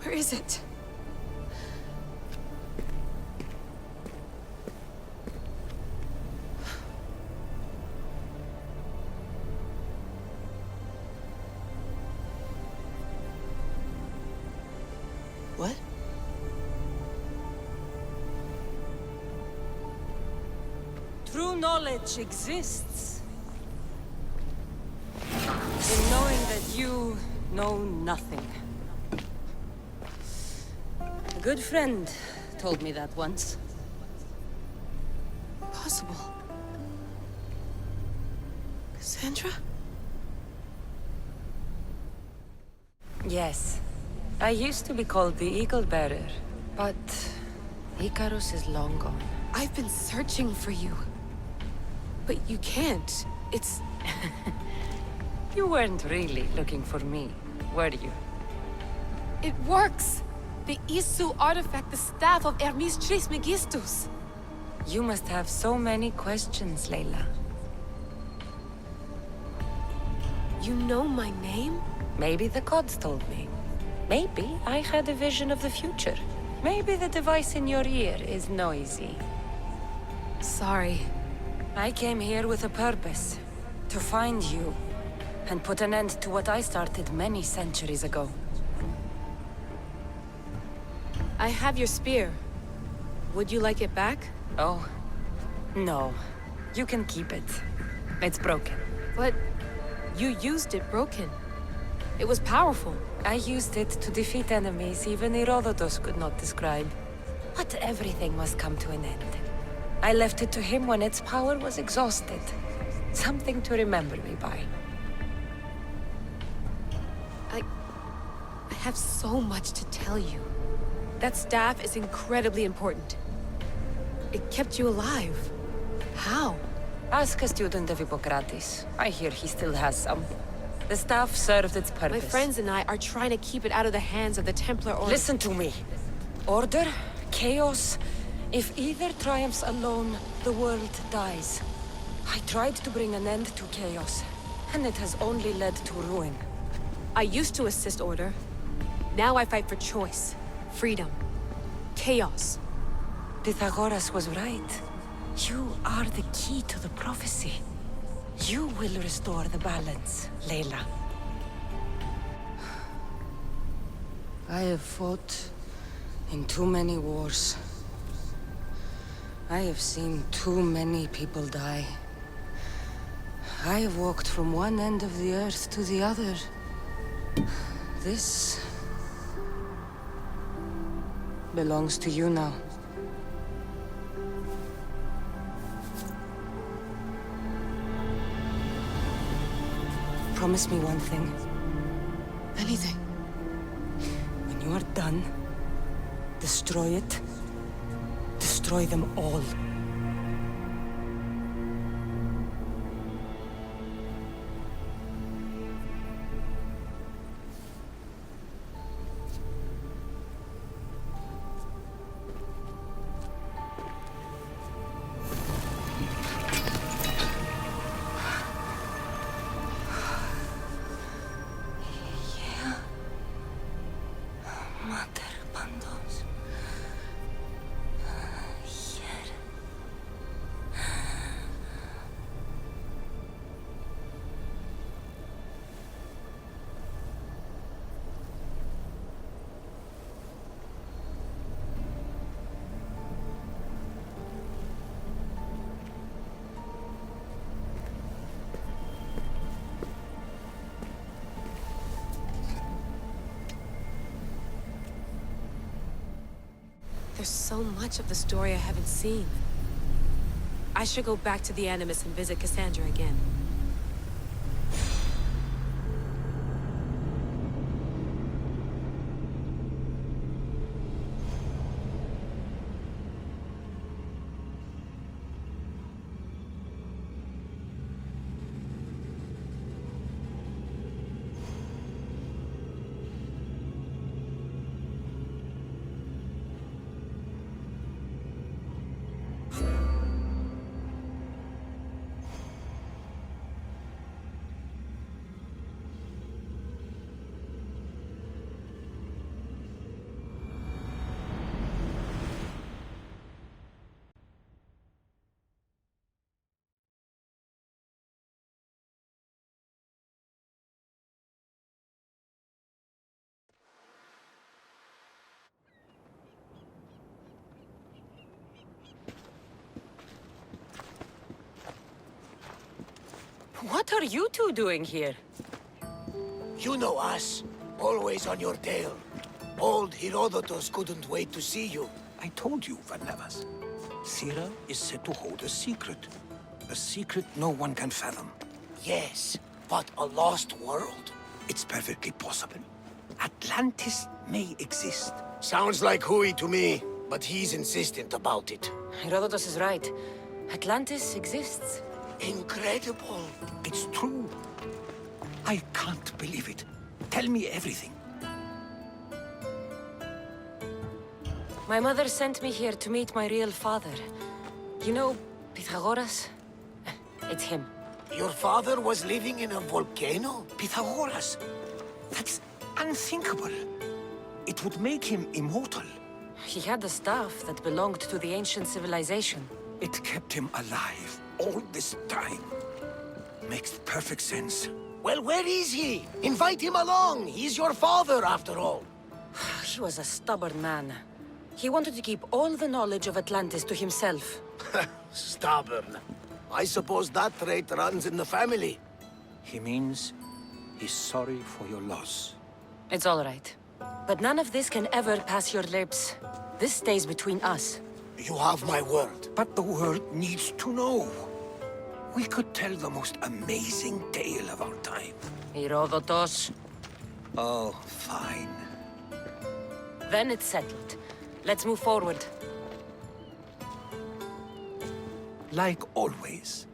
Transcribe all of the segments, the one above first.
Where is it? What? True knowledge exists in knowing that you know nothing. A good friend told me that once. Possible. Cassandra? Yes. I used to be called the Eagle Bearer, but Icarus is long gone. I've been searching for you. But you can't. It's... You weren't really looking for me, were you? It works! The Isu artifact, the staff of Hermes Trismegistus. You must have so many questions, Layla. You know my name? Maybe the gods told me. Maybe I had a vision of the future. Maybe the device in your ear is noisy. Sorry. I came here with a purpose. To find you. And put an end to what I started many centuries ago. I have your spear. Would you like it back? Oh, no. You can keep it. It's broken. But you used it broken. It was powerful. I used it to defeat enemies even Herodotus could not describe. But everything must come to an end. I left it to him when its power was exhausted. Something to remember me by. I have so much to tell you. That staff is incredibly important. It kept you alive. How? Ask a student of Hippocrates. I hear he still has some. The staff served its purpose. My friends and I are trying to keep it out of the hands of the Templar Order. Listen to me. Order, chaos. If either triumphs alone, the world dies. I tried to bring an end to chaos, and it has only led to ruin. I used to assist Order. Now I fight for choice, freedom, chaos. Pythagoras was right. You are the key to the prophecy. You will restore the balance, Layla. I have fought in too many wars. I have seen too many people die. I have walked from one end of the earth to the other. This belongs to you now. Promise me one thing. Anything. When you are done, destroy it. Destroy them all. There's so much of the story I haven't seen. I should go back to the Animus and visit Cassandra again. What are you two doing here? You know us. Always on your tail. Old Herodotus couldn't wait to see you. I told you, Varnavas. Sira is said to hold a secret. A secret no one can fathom. Yes, but a lost world? It's perfectly possible. Atlantis may exist. Sounds like Hui to me, but he's insistent about it. Herodotus is right. Atlantis exists. Incredible. It's true. I can't believe it. Tell me everything. My mother sent me here to meet my real father. You know, Pythagoras? It's him. Your father was living in a volcano? Pythagoras! That's unthinkable. It would make him immortal. He had the staff that belonged to the ancient civilization. It kept him alive all this time. Makes perfect sense. Well, where is he? Invite him along. He's your father, after all. He was a stubborn man. He wanted to keep all the knowledge of Atlantis to himself. Stubborn. I suppose that trait runs in the family. He means he's sorry for your loss. It's all right. But none of this can ever pass your lips. This stays between us. You have my word. But the world needs to know. We could tell the most amazing tale of our time. Herodotus. Oh, fine. Then it's settled. Let's move forward. Like always.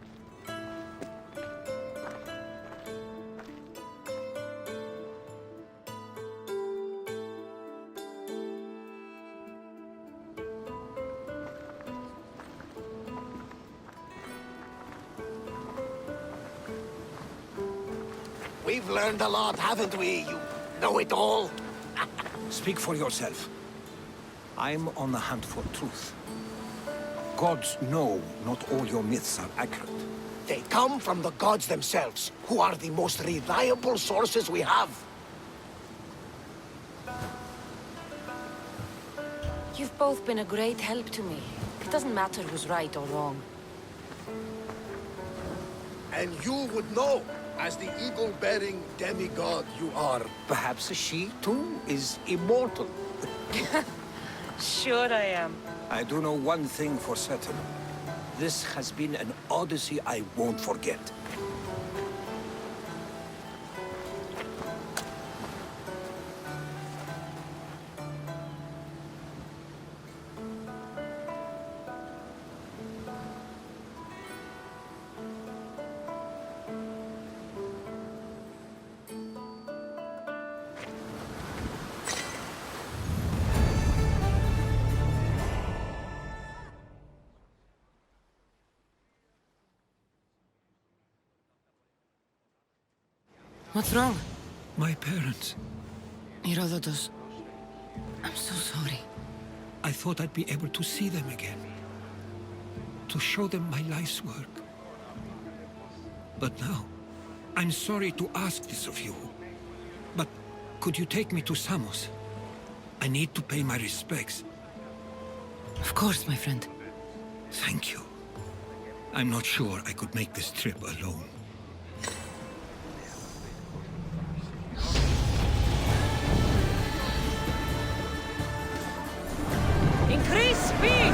We've learned a lot, haven't we, you know-it-all? Speak for yourself. I'm on the hunt for truth. Gods know not all your myths are accurate. They come from the gods themselves, who are the most reliable sources we have. You've both been a great help to me. It doesn't matter who's right or wrong. And you would know, as the eagle-bearing demigod you are. Perhaps she, too, is immortal. Sure I am. I do know one thing for certain. This has been an Odyssey I won't forget. What's wrong? My parents. Herodotus. I'm so sorry. I thought I'd be able to see them again. To show them my life's work. But now, I'm sorry to ask this of you. But could you take me to Samos? I need to pay my respects. Of course, my friend. Thank you. I'm not sure I could make this trip alone. Increase speed!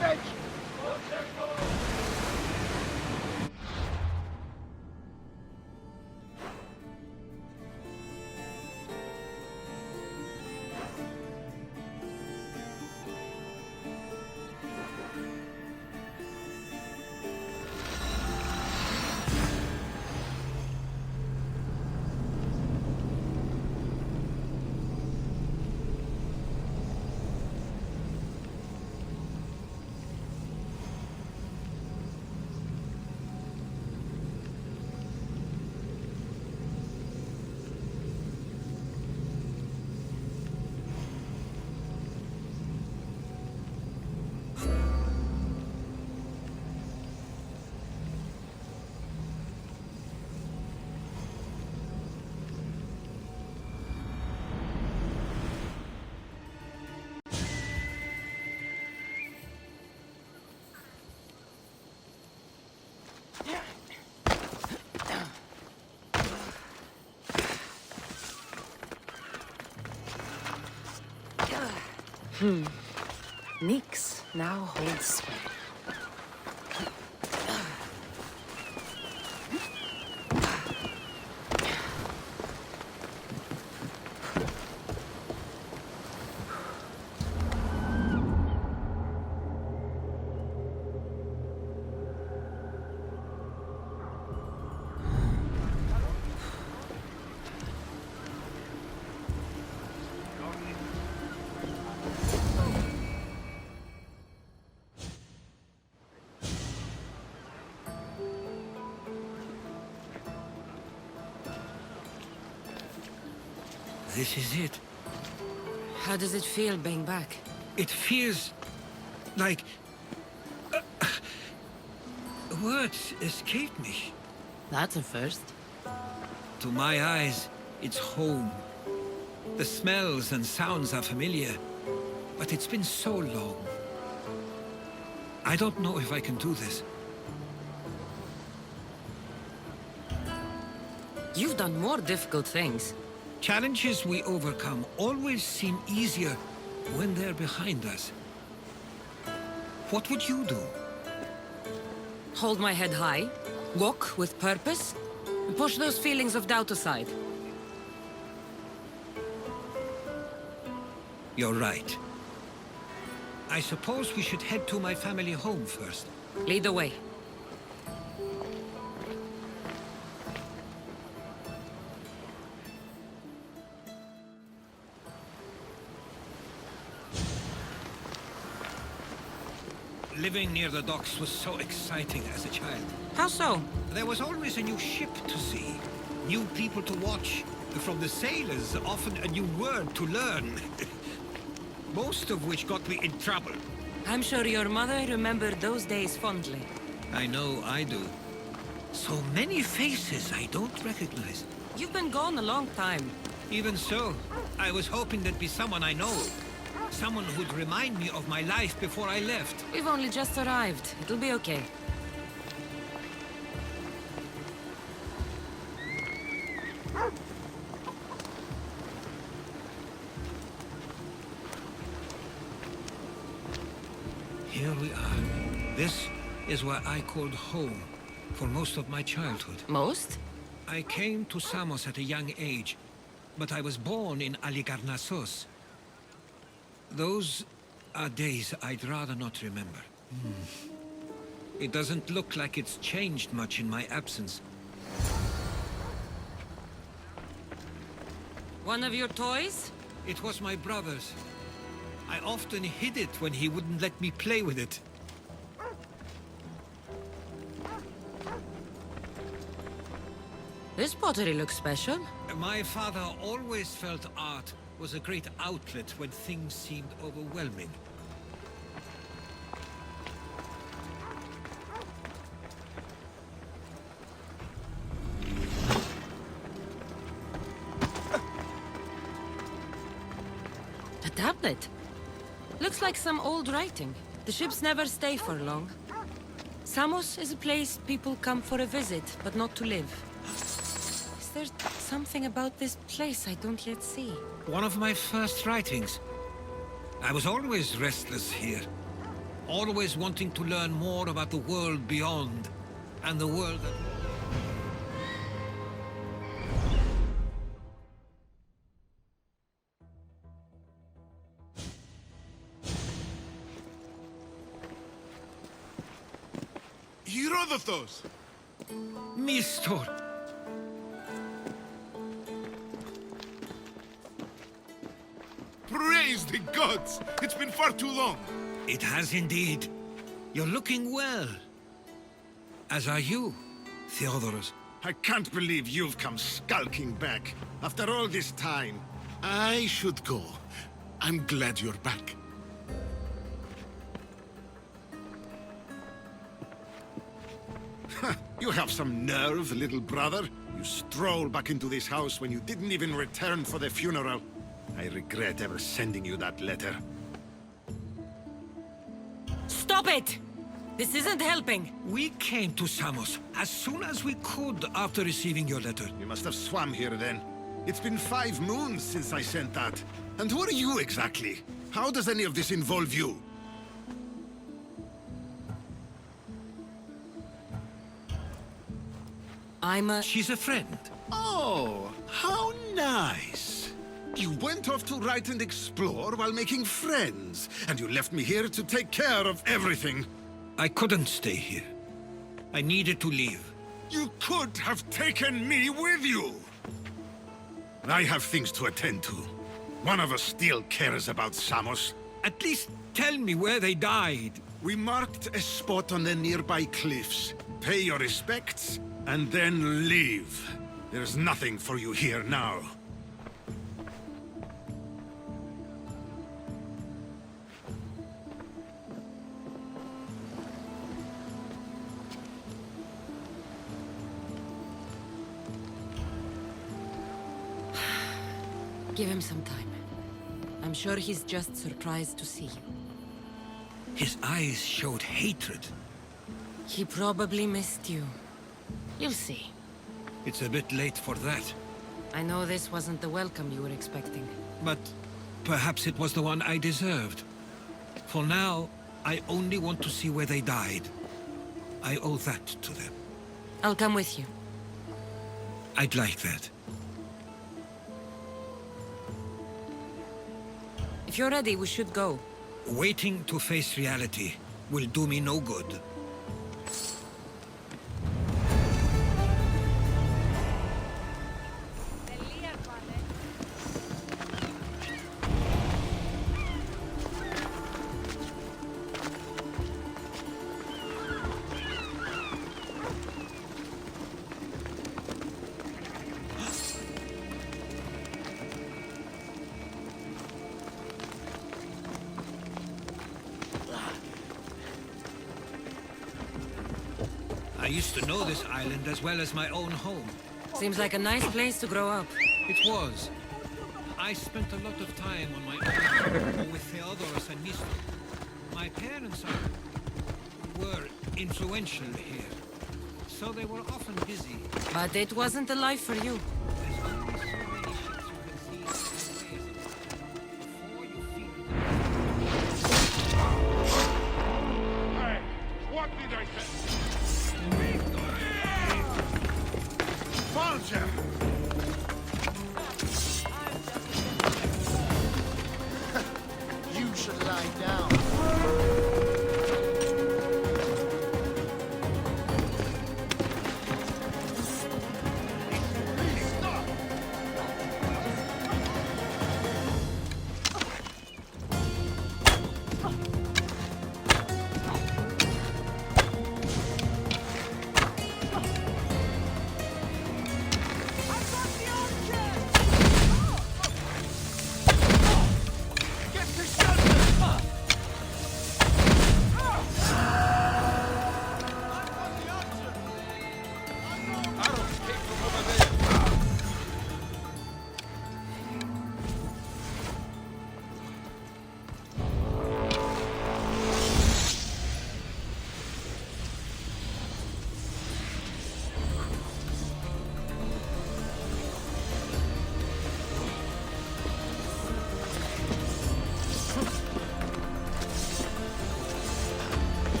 salvage! Nyx now holds sway. This is it. How does it feel being back? It feels like... words escape me. That's a first. To my eyes, it's home. The smells and sounds are familiar, but it's been so long. I don't know if I can do this. You've done more difficult things. Challenges we overcome always seem easier when they're behind us. What would you do? Hold my head high, walk with purpose, and push those feelings of doubt aside. You're right. I suppose we should head to my family home first. Lead the way. Living near the docks was so exciting as a child. How so? There was always a new ship to see, new people to watch. From the sailors, often a new word to learn. Most of which got me in trouble. I'm sure your mother remembered those days fondly. I know I do. So many faces I don't recognize. You've been gone a long time. Even so, I was hoping there'd be someone I know. Someone who'd remind me of my life before I left. We've only just arrived. It'll be okay. Here we are. This is where I called home for most of my childhood. Most? I came to Samos at a young age, but I was born in Aligarnassos. Those are days I'd rather not remember. It doesn't look like it's changed much in my absence. One of your toys? It was my brother's. I often hid it when he wouldn't let me play with it. This pottery looks special. My father always felt art was a great outlet when things seemed overwhelming. A tablet. Looks like some old writing. The ships never stay for long. Samos is a place people come for a visit, but not to live. Is there something about this place I don't yet see? One of my first writings. I was always restless here. always wanting to learn more about the world beyond, and the world that... Herodotus! Mistor! Praise the gods! It's been far too long. It has indeed. You're looking well. As are you, Theodorus. I can't believe you've come skulking back. After all this time, I should go. I'm glad you're back. You have some nerve, little brother. You stroll back into this house when you didn't even return for the funeral. I regret ever sending you that letter. Stop it! This isn't helping. We came to Samos as soon as we could after receiving your letter. You must have swum here then. It's been 5 moons since I sent that. And who are you exactly? How does any of this involve you? She's a friend. Oh, how nice. You went off to write and explore while making friends, and you left me here to take care of everything. I couldn't stay here. I needed to leave. You could have taken me with you. I have things to attend to. One of us still cares about Samos. At least tell me where they died. We marked a spot on the nearby cliffs. Pay your respects, and then leave. There's nothing for you here now. Give him some time. I'm sure he's just surprised to see you. His eyes showed hatred. He probably missed you. You'll see. It's a bit late for that. I know this wasn't the welcome you were expecting. But perhaps it was the one I deserved. For now, I only want to see where they died. I owe that to them. I'll come with you. I'd like that. If you're ready, we should go. Waiting to face reality will do me no good. I used to know this island as well as my own home. Seems like a nice place to grow up. It was. I spent a lot of time on my own with Theodorus and Mistor. My parents were influential here, so they were often busy. But it wasn't a life for you. There's only so many ships you can see and ways before you feel... Hey, what did I say? Vulture! You should lie down.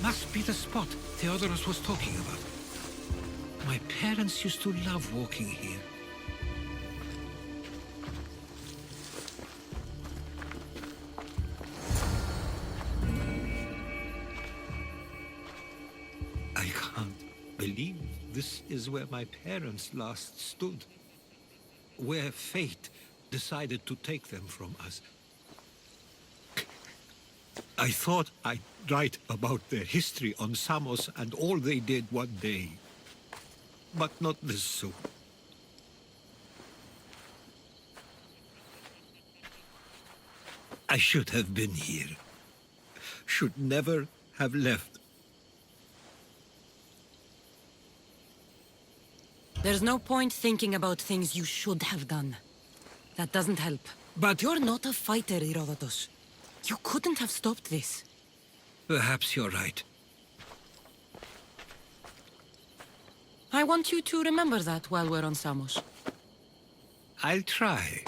must be the spot Theodorus was talking about. My parents used to love walking here. I can't believe this is where my parents last stood. Where fate decided to take them from us. I thought I'd write about their history on Samos and all they did one day. But not this soon. I should have been here. Should never have left. There's no point thinking about things you should have done. That doesn't help. But You're not a fighter, Herodotus. You couldn't have stopped this. perhaps you're right. I want you to remember that while we're on Samos. I'll try.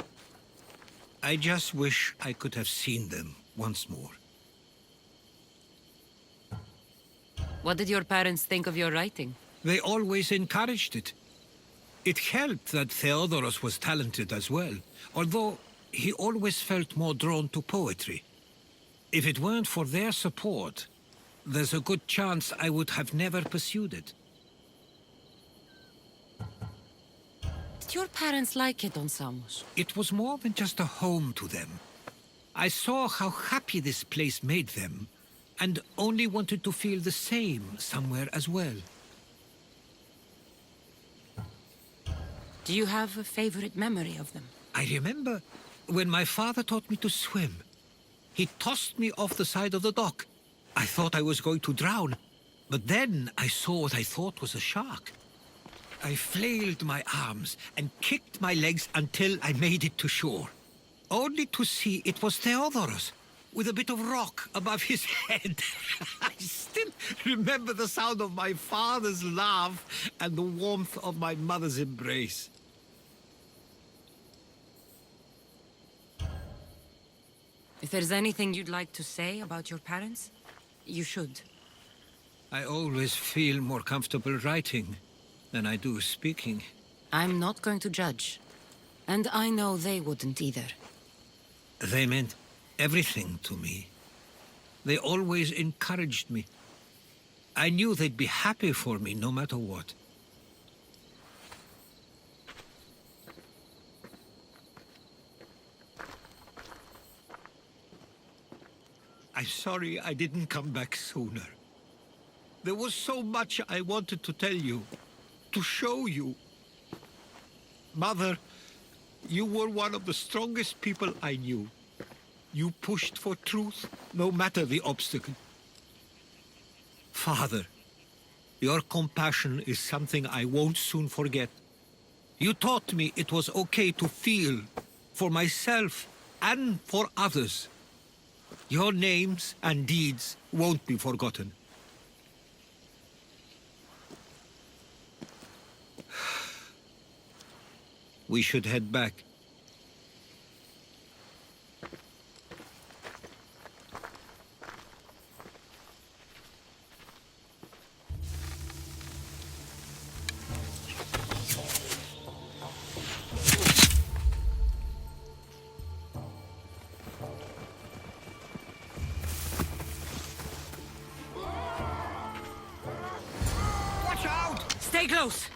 I just wish I could have seen them once more. What did your parents think of your writing? They always encouraged it. It helped that Theodorus was talented as well, although he always felt more drawn to poetry. If it weren't for their support, there's a good chance I would have never pursued it. Did your parents like it on Samos? It was more than just a home to them. I saw how happy this place made them, and only wanted to feel the same somewhere as well. Do you have a favorite memory of them? I remember when my father taught me to swim. He tossed me off the side of the dock. I thought I was going to drown, but then I saw what I thought was a shark. I flailed my arms and kicked my legs until I made it to shore, only to see it was Theodorus, with a bit of rock above his head. I still remember the sound of my father's laugh and the warmth of my mother's embrace. If there's anything you'd like to say about your parents, you should. I always feel more comfortable writing than I do speaking. I'm not going to judge. And I know they wouldn't either. They meant everything to me. They always encouraged me. I knew they'd be happy for me no matter what. I'm sorry I didn't come back sooner. There was so much I wanted to tell you, to show you. Mother, you were one of the strongest people I knew. You pushed for truth, no matter the obstacle. Father, your compassion is something I won't soon forget. You taught me it was okay to feel, for myself and for others. Your names and deeds won't be forgotten. We should head back. Watch out! Stay close!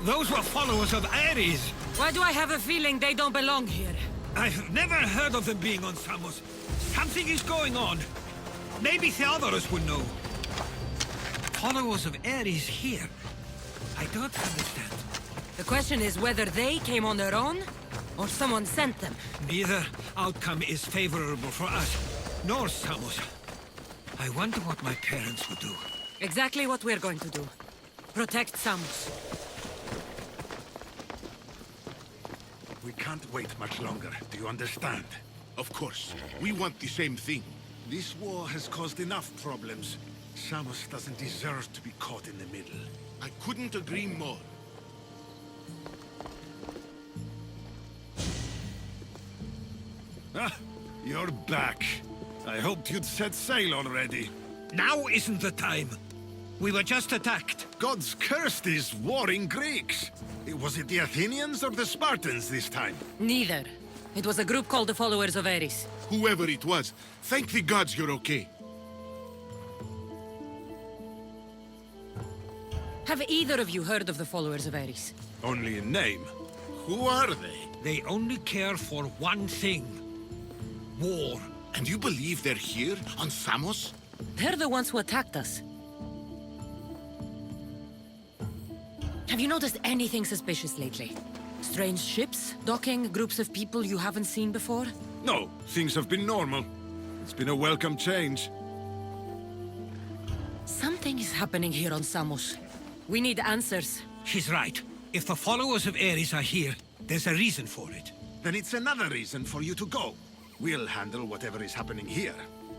Those were followers of Ares. Why do I have a feeling they don't belong here? I've never heard of them being on Samos. Something is going on. Maybe Theodorus would know. followers of Ares here? I don't understand. The question is whether they came on their own, or someone sent them. Neither outcome is favorable for us, nor Samos. I wonder what my parents would do. Exactly what we're going to do. Protect Samus. We can't wait much longer, do you understand? Of course. We want the same thing. This war has caused enough problems. Samus doesn't deserve to be caught in the middle. I couldn't agree more. Ah, you're back. I hoped you'd set sail already. Now isn't the time. We were just attacked. God's cursed these warring Greeks. Was it the Athenians or the Spartans this time? Neither. It was a group called the Followers of Ares. Whoever it was, thank the gods you're okay. Have either of you heard of the Followers of Ares? Only in name. Who are they? They only care for one thing. War. And you believe they're here, on Samos? They're the ones who attacked us. Have you noticed anything suspicious lately? Strange ships, docking, groups of people you haven't seen before? No, things have been normal. It's been a welcome change. Something is happening here on Samos. We need answers. She's right. If the followers of Ares are here, there's a reason for it. Then it's another reason for you to go. We'll handle whatever is happening here.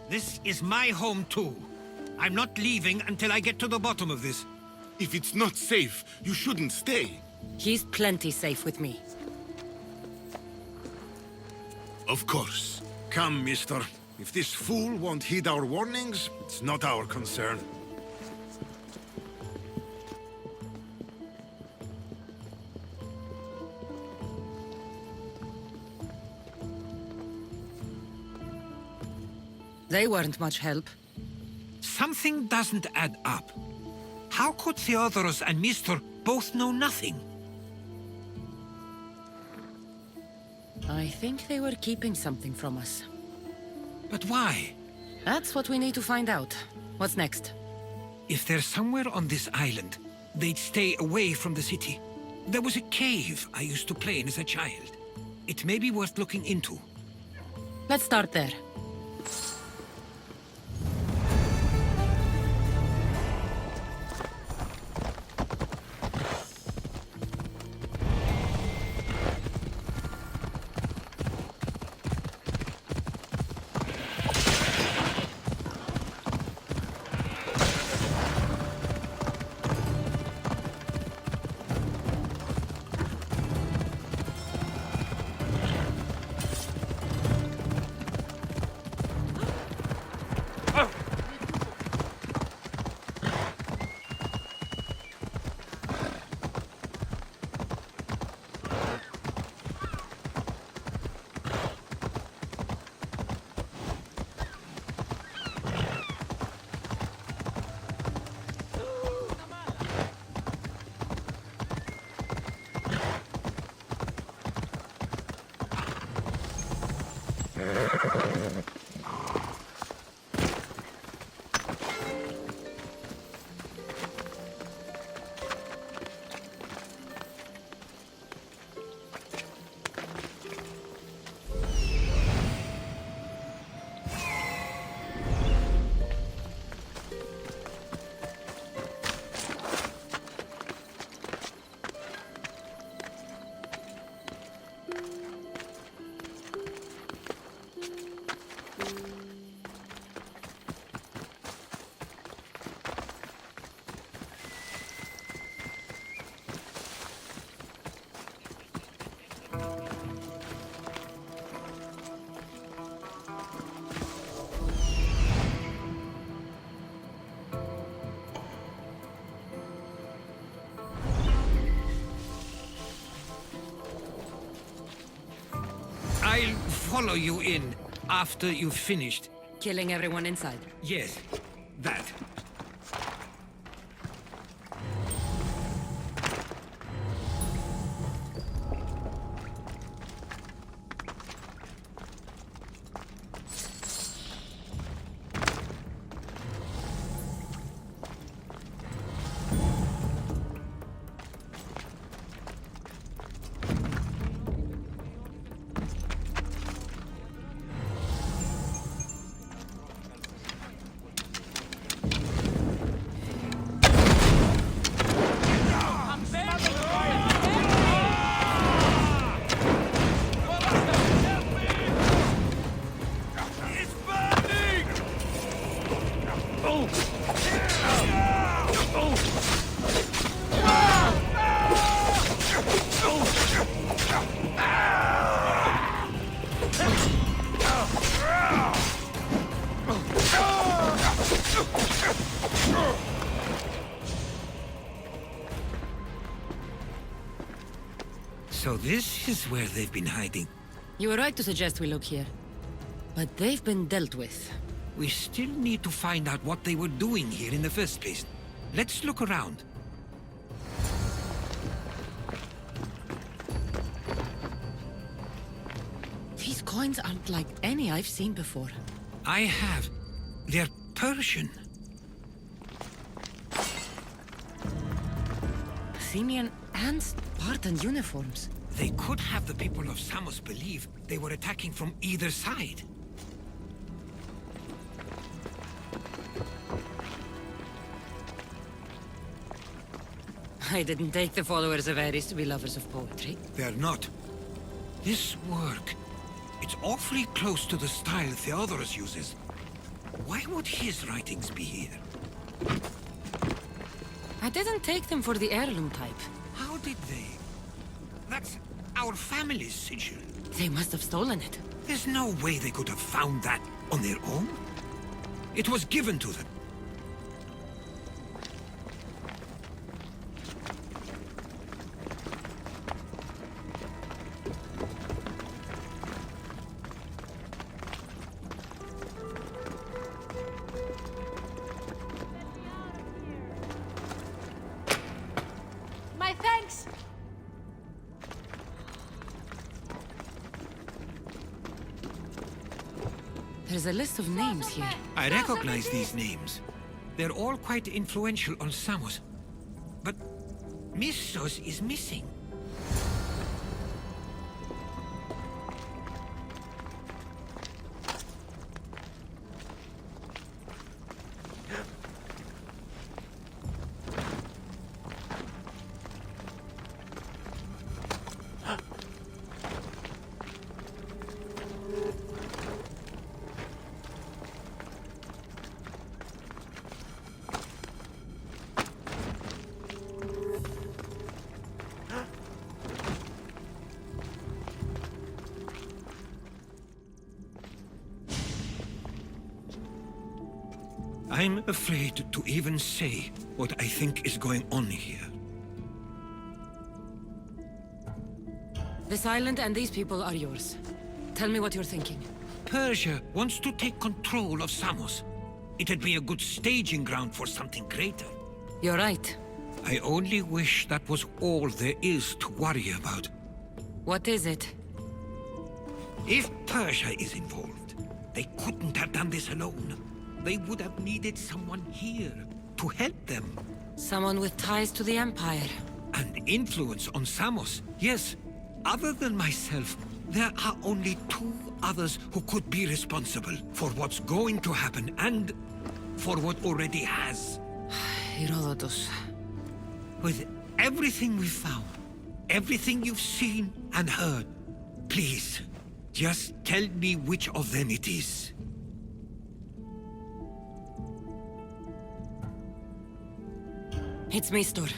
This is my home too. I'm not leaving until I get to the bottom of this. If it's not safe, you shouldn't stay. He's plenty safe with me. Of course. Come, mister. If this fool won't heed our warnings, it's not our concern. They weren't much help. Something doesn't add up. How could Theodoros and Mistor both know nothing? I think they were keeping something from us. But why? That's what we need to find out. What's next? If they're somewhere on this island, they'd stay away from the city. There was a cave I used to play in as a child. It may be worth looking into. Let's start there. I'll follow you in after you've finished. Killing everyone inside. Yes, that. So this is where they've been hiding. You were right to suggest we look here. But they've been dealt with. We still need to find out what they were doing here in the first place. Let's look around. These coins aren't like any I've seen before. I have. They're Persian. Athenian and Spartan uniforms. They could have the people of Samos believe they were attacking from either side. I didn't take the followers of Ares to be lovers of poetry. They're not. This work, it's awfully close to the style Theodorus uses. Why would his writings be here? I didn't take them for the heirloom type. How did they? That's our family's sigil. They must have stolen it. There's no way they could have found that on their own. It was given to them. My thanks! There's a list of names here. I recognize these names. They're all quite influential on Samos. But Missos is missing. I'm afraid to even say what I think is going on here. This island and these people are yours. Tell me what you're thinking. Persia wants to take control of Samos. It'd be a good staging ground for something greater. You're right. I only wish that was all there is to worry about. What is it? If Persia is involved, they couldn't have done this alone. They would have needed someone here to help them. Someone with ties to the Empire. And influence on Samos. Yes, other than myself, there are only two others who could be responsible for what's going to happen and for what already has. Herodotus. With everything we've found, everything you've seen and heard, please, just tell me which of them it is. It's Mistor.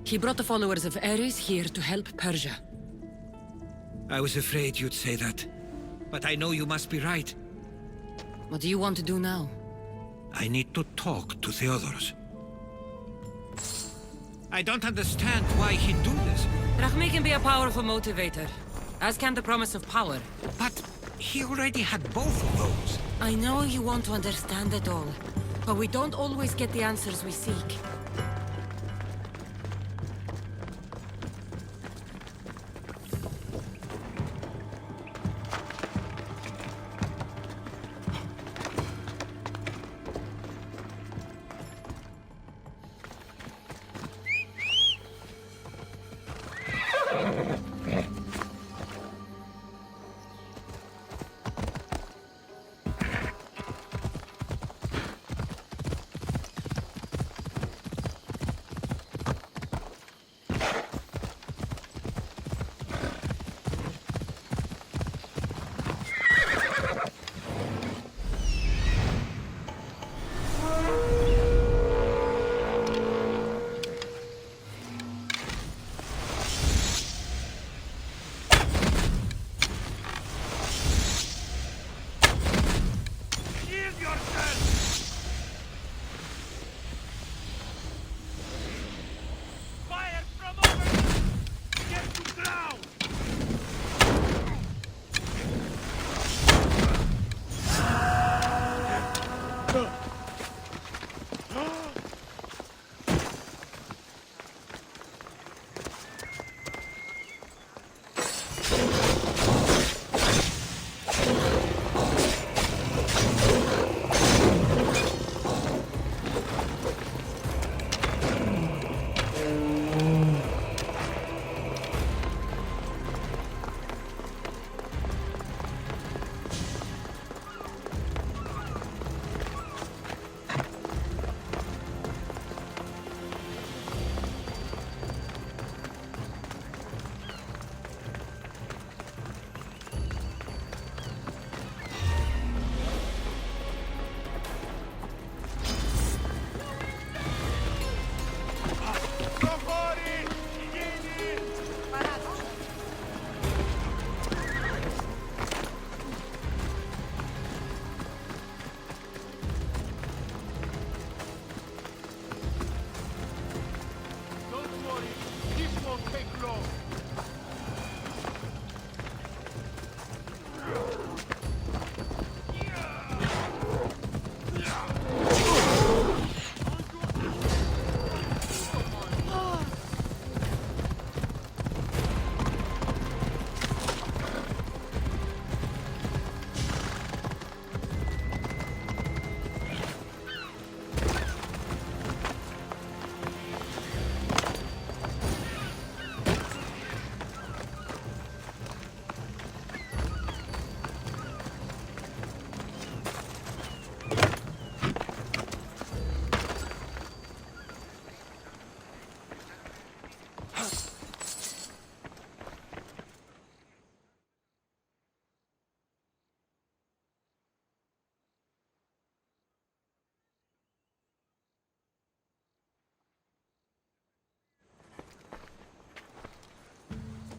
He brought the followers of Ares here to help Persia. I was afraid you'd say that. But I know you must be right. What do you want to do now? I need to talk to Theodorus. I don't understand why he'd do this. Rahmi can be a powerful motivator, as can the promise of power. But he already had both of those. I know you want to understand it all, but we don't always get the answers we seek. Fire from over! Get to ground!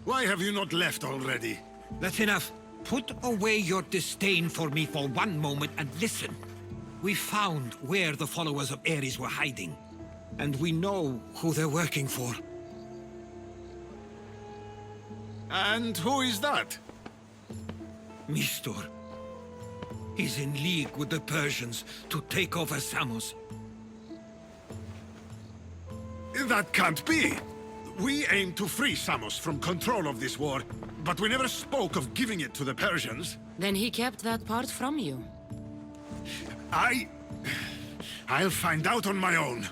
Why have you not left already? That's enough. Put away your disdain for me for one moment and listen. We found where the followers of Ares were hiding. And we know who they're working for. And who is that? Mistor. He's in league with the Persians to take over Samos. That can't be! We aim to free Samos from control of this war, but we never spoke of giving it to the Persians. Then he kept that part from you. I'll find out on my own.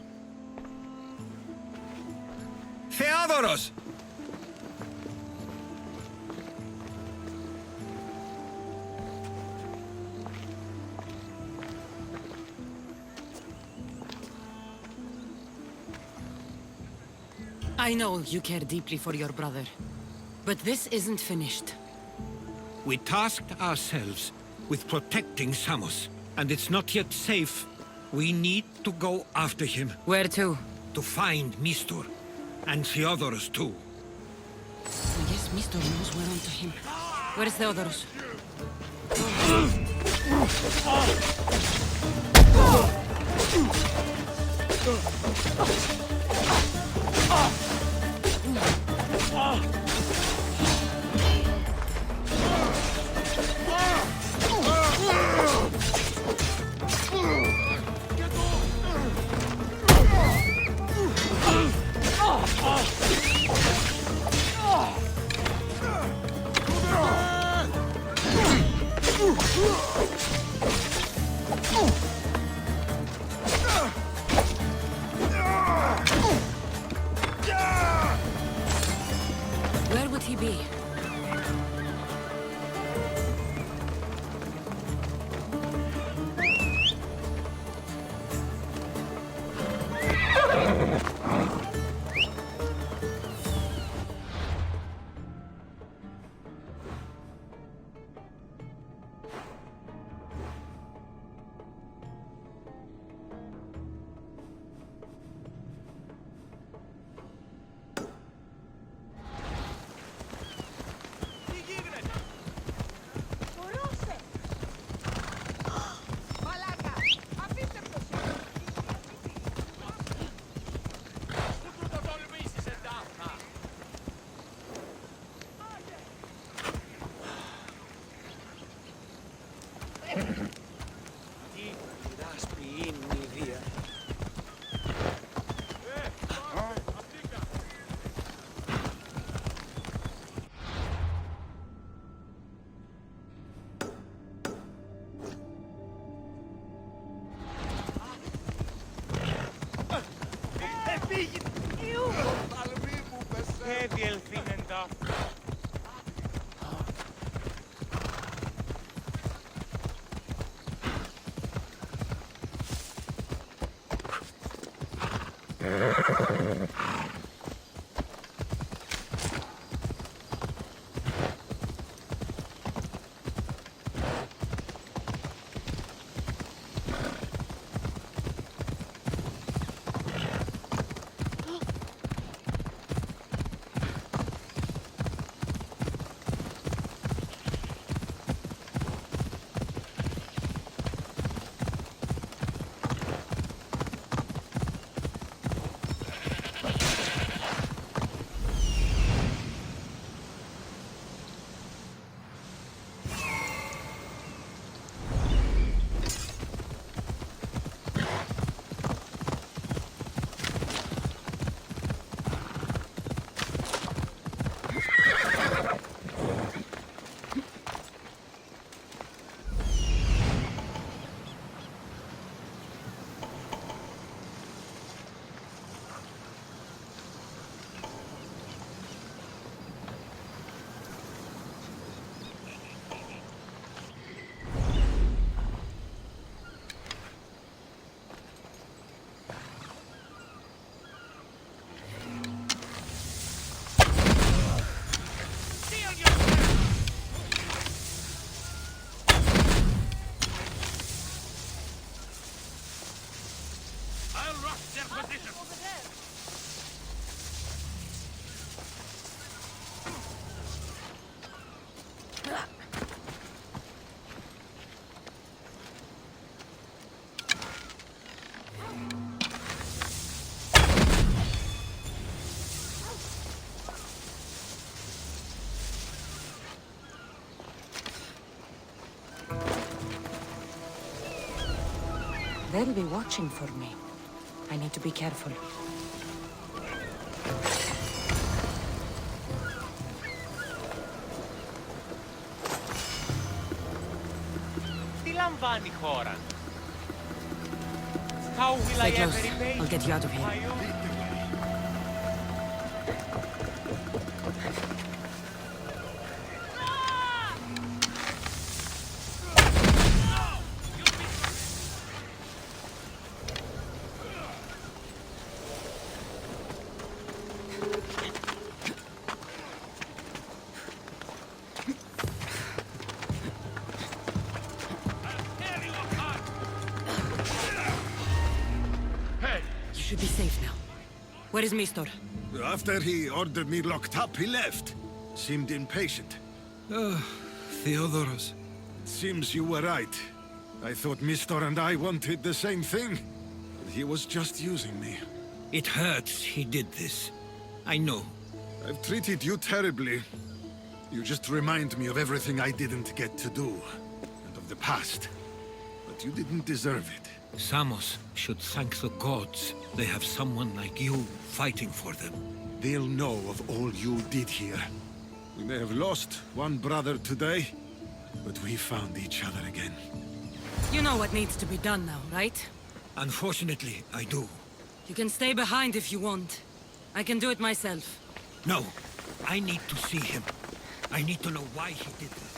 Theodoros! I know you care deeply for your brother, but this isn't finished. We tasked ourselves with protecting Samos, and it's not yet safe. We need to go after him. Where to? To find Mistor. And Theodoros too. I guess Mr. knows we're onto him. Where is Theodoros? Where would he be? They'll be watching for me. I need to be careful. Τι λαμβάνει η χώρα? How will Stay I close. ever repay? I'll get you out of here. I owe- You should be safe now. Where is Mistor? After he ordered me locked up, he left. Seemed impatient. Theodoros. Seems you were right. I thought Mistor and I wanted the same thing. But he was just using me. It hurts he did this. I know. I've treated you terribly. You just remind me of everything I didn't get to do. And of the past. But you didn't deserve it. Samos should thank the gods. They have someone like you fighting for them. They'll know of all you did here. We may have lost one brother today, but we found each other again. You know what needs to be done now, right? Unfortunately, I do. You can stay behind if you want. I can do it myself. No, I need to see him. I need to know why he did this.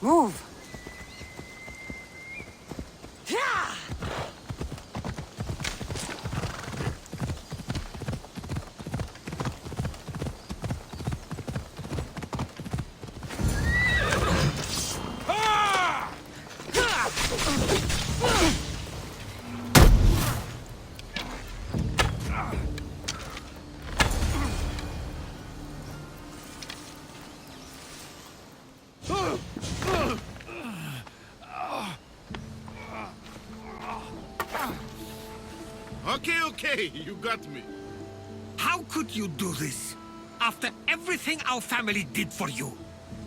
Move! Okay, you got me. How could you do this? After everything our family did for you.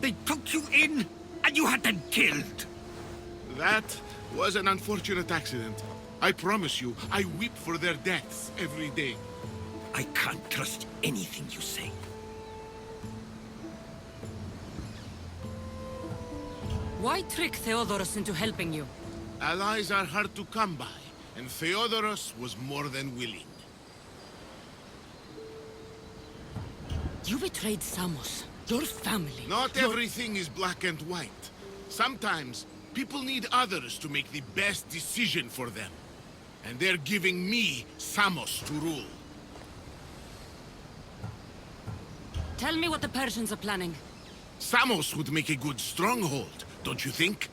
They took you in, and you had them killed. That was an unfortunate accident. I promise you, I weep for their deaths every day. I can't trust anything you say. Why trick Theodorus into helping you? Allies are hard to come by, and Theodorus was more than willing. You betrayed Samos, your family. Not everything is black and white. Sometimes, people need others to make the best decision for them. And they're giving me Samos to rule. Tell me what the Persians are planning. Samos would make a good stronghold, don't you think?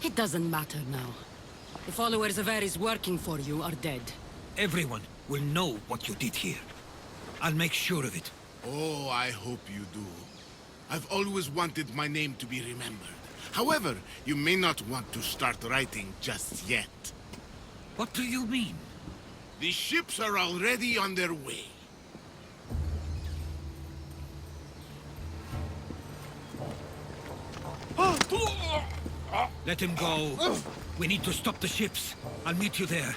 It doesn't matter now. The followers of Ares working for you are dead. Everyone will know what you did here. I'll make sure of it. Oh, I hope you do. I've always wanted my name to be remembered. However, you may not want to start writing just yet. What do you mean? The ships are already on their way. Let him go. We need to stop the ships. I'll meet you there.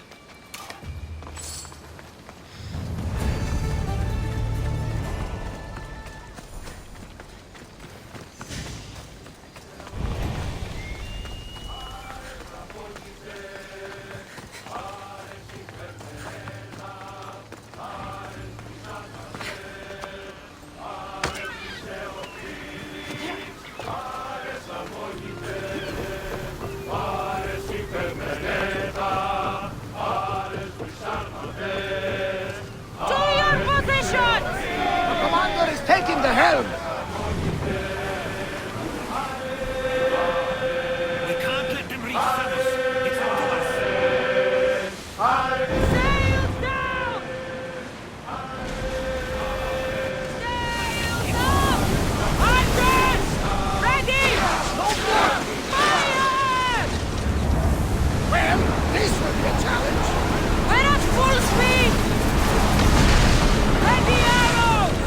Taking the helm! We can't let them reach Samos. It's up to us. Sails down! Sails up! Hunters! Ready! Fire! Well, this will be a challenge. We're at full speed! Ready arrows!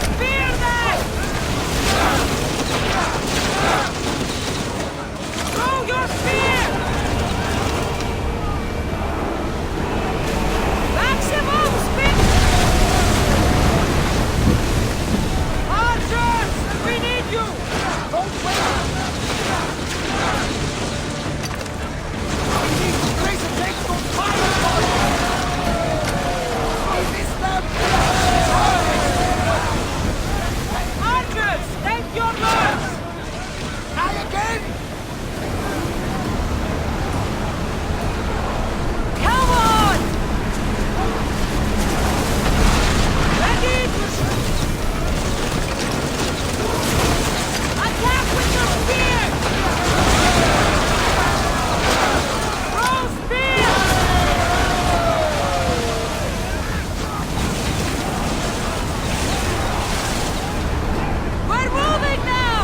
Spear them! Throw your spear! Maximum speed! Archers! We need you! Don't wait! We need to raise and take those fire points! I miss them! Archers! Take your guns! Try again! Come on! Ready to attack with your spear! Throw spear! We're moving now!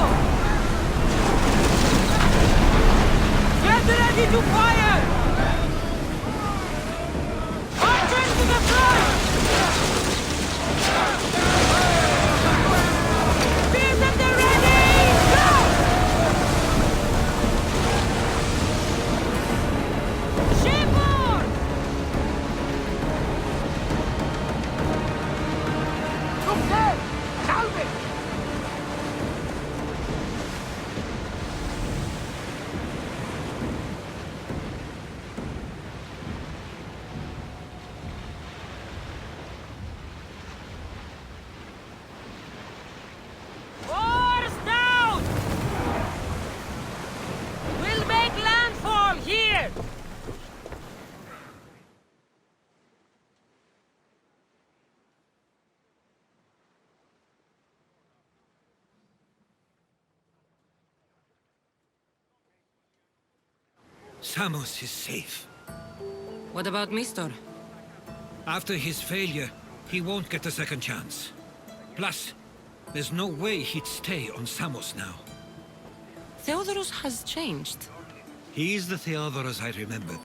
Get ready to fire! Archers to the front! Spears at the ready! Go! Shipboard! Look there! Salve! Oars down! We'll make landfall here! Samos is safe. What about Mistor? After his failure, he won't get a second chance. Plus, there's no way he'd stay on Samos now. Theodorus has changed. He is the Theodorus I remember.